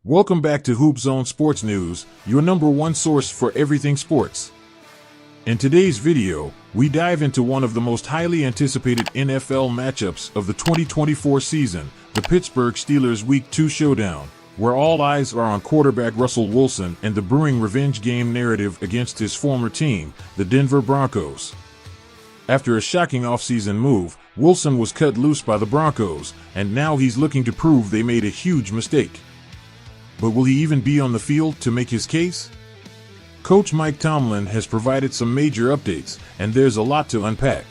Welcome back to Hoop Zone Sports News, your number one source for everything sports. In today's video, we dive into one of the most highly anticipated NFL matchups of the 2024 season, the Pittsburgh Steelers Week 2 Showdown, where all eyes are on quarterback Russell Wilson and the brewing revenge game narrative against his former team, the Denver Broncos. After a shocking offseason move, Wilson was cut loose by the Broncos, and now he's looking to prove they made a huge mistake. But will he even be on the field to make his case? Coach Mike Tomlin has provided some major updates, and there's a lot to unpack.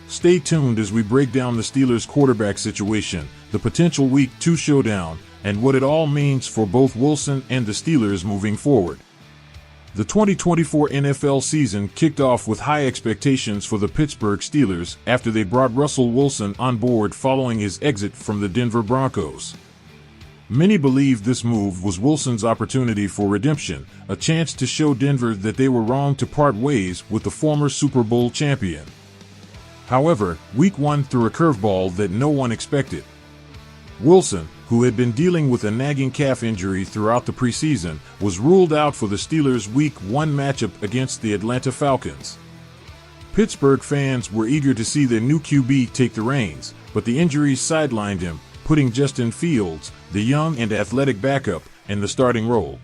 Stay tuned as we break down the Steelers' quarterback situation, the potential Week 2 showdown, and what it all means for both Wilson and the Steelers moving forward. The 2024 NFL season kicked off with high expectations for the Pittsburgh Steelers after they brought Russell Wilson on board following his exit from the Denver Broncos. Many believe this move was Wilson's opportunity for redemption, a chance to show Denver that they were wrong to part ways with the former Super Bowl champion. However, Week 1 threw a curveball that no one expected. Wilson, who had been dealing with a nagging calf injury throughout the preseason, was ruled out for the Steelers' Week 1 matchup against the Atlanta Falcons. Pittsburgh fans were eager to see their new QB take the reins, but the injuries sidelined him, putting Justin Fields, the young and athletic backup, in the starting role.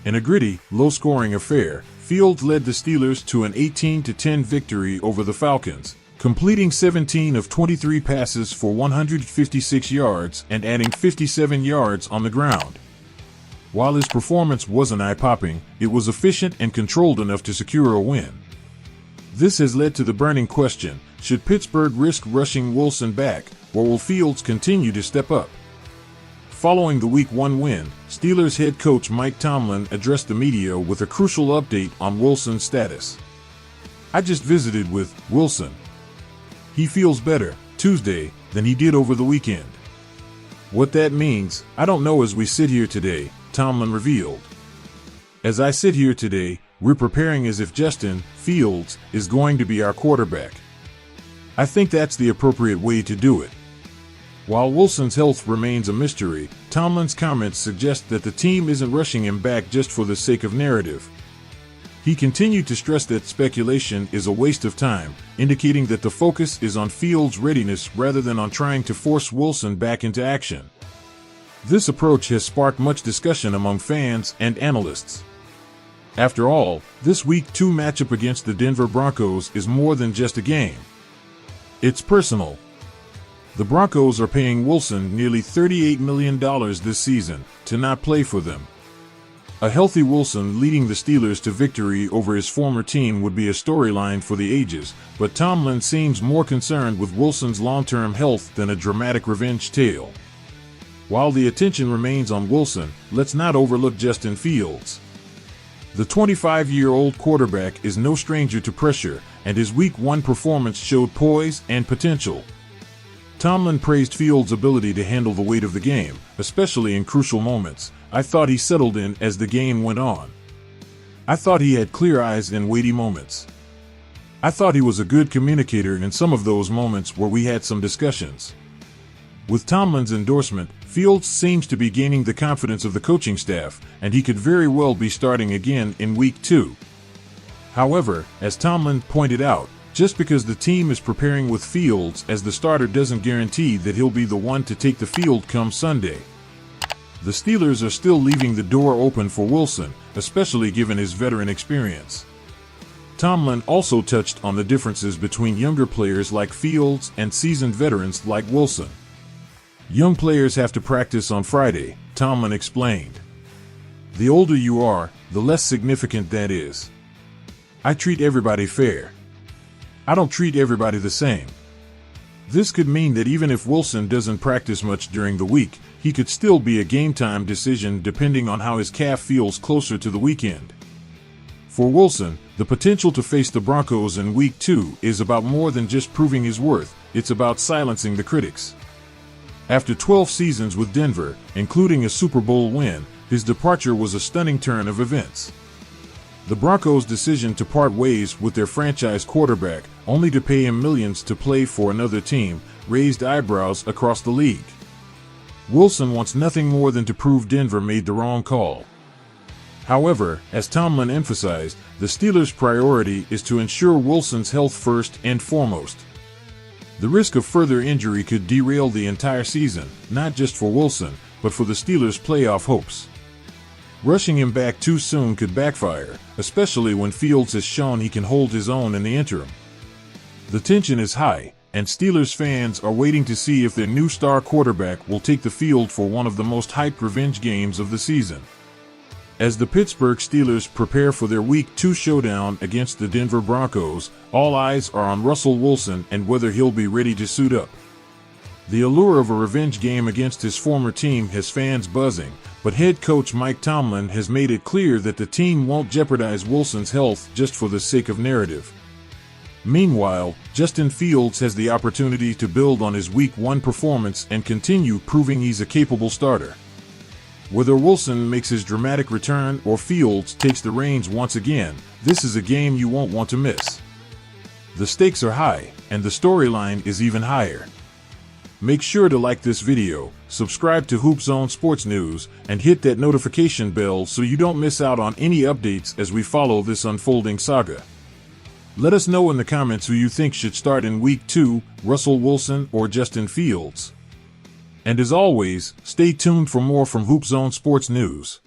In a gritty, low-scoring affair, Fields led the Steelers to an 18-10 victory over the Falcons, completing 17 of 23 passes for 156 yards and adding 57 yards on the ground. While his performance wasn't eye-popping, it was efficient and controlled enough to secure a win. This has led to the burning question: should Pittsburgh risk rushing Wilson back, or will Fields continue to step up? Following the Week 1 win, Steelers head coach Mike Tomlin addressed the media with a crucial update on Wilson's status. "I just visited with Wilson. He feels better Tuesday than he did over the weekend. What that means, I don't know as we sit here today," Tomlin revealed. "As I sit here today, we're preparing as if Justin Fields is going to be our quarterback. I think that's the appropriate way to do it." While Wilson's health remains a mystery, Tomlin's comments suggest that the team isn't rushing him back just for the sake of narrative. He continued to stress that speculation is a waste of time, indicating that the focus is on Fields' readiness rather than on trying to force Wilson back into action. This approach has sparked much discussion among fans and analysts. After all, this Week 2 matchup against the Denver Broncos is more than just a game. It's personal. The Broncos are paying Wilson nearly $38 million this season to not play for them. A healthy Wilson leading the Steelers to victory over his former team would be a storyline for the ages, but Tomlin seems more concerned with Wilson's long-term health than a dramatic revenge tale. While the attention remains on Wilson, let's not overlook Justin Fields. The 25-year-old quarterback is no stranger to pressure, and his Week 1 performance showed poise and potential. Tomlin praised Fields' ability to handle the weight of the game, especially in crucial moments. "I thought he settled in as the game went on. I thought he had clear eyes in weighty moments. I thought he was a good communicator in some of those moments where we had some discussions." With Tomlin's endorsement, Fields seems to be gaining the confidence of the coaching staff, and he could very well be starting again in Week 2. However, as Tomlin pointed out, just because the team is preparing with Fields as the starter doesn't guarantee that he'll be the one to take the field come Sunday. The Steelers are still leaving the door open for Wilson, especially given his veteran experience. Tomlin also touched on the differences between younger players like Fields and seasoned veterans like Wilson. "Young players have to practice on Friday," Tomlin explained. "The older you are, the less significant that is. I treat everybody fair. I don't treat everybody the same." This could mean that even if Wilson doesn't practice much during the week, he could still be a game-time decision depending on how his calf feels closer to the weekend. For Wilson, the potential to face the Broncos in Week 2 is about more than just proving his worth, it's about silencing the critics. After 12 seasons with Denver, including a Super Bowl win, his departure was a stunning turn of events. The Broncos' decision to part ways with their franchise quarterback, only to pay him millions to play for another team, raised eyebrows across the league. Wilson wants nothing more than to prove Denver made the wrong call. However, as Tomlin emphasized, the Steelers' priority is to ensure Wilson's health first and foremost. The risk of further injury could derail the entire season, not just for Wilson, but for the Steelers' playoff hopes. Rushing him back too soon could backfire, especially when Fields has shown he can hold his own in the interim. The tension is high, and Steelers fans are waiting to see if their new star quarterback will take the field for one of the most hyped revenge games of the season. As the Pittsburgh Steelers prepare for their Week 2 showdown against the Denver Broncos, all eyes are on Russell Wilson and whether he'll be ready to suit up. The allure of a revenge game against his former team has fans buzzing, but head coach Mike Tomlin has made it clear that the team won't jeopardize Wilson's health just for the sake of narrative. Meanwhile, Justin Fields has the opportunity to build on his Week 1 performance and continue proving he's a capable starter. Whether Wilson makes his dramatic return or Fields takes the reins once again, this is a game you won't want to miss. The stakes are high, and the storyline is even higher. Make sure to like this video, subscribe to Hoop Zone Sports News, and hit that notification bell so you don't miss out on any updates as we follow this unfolding saga. Let us know in the comments who you think should start in Week 2, Russell Wilson or Justin Fields. And as always, stay tuned for more from Hoop Zone Sports News.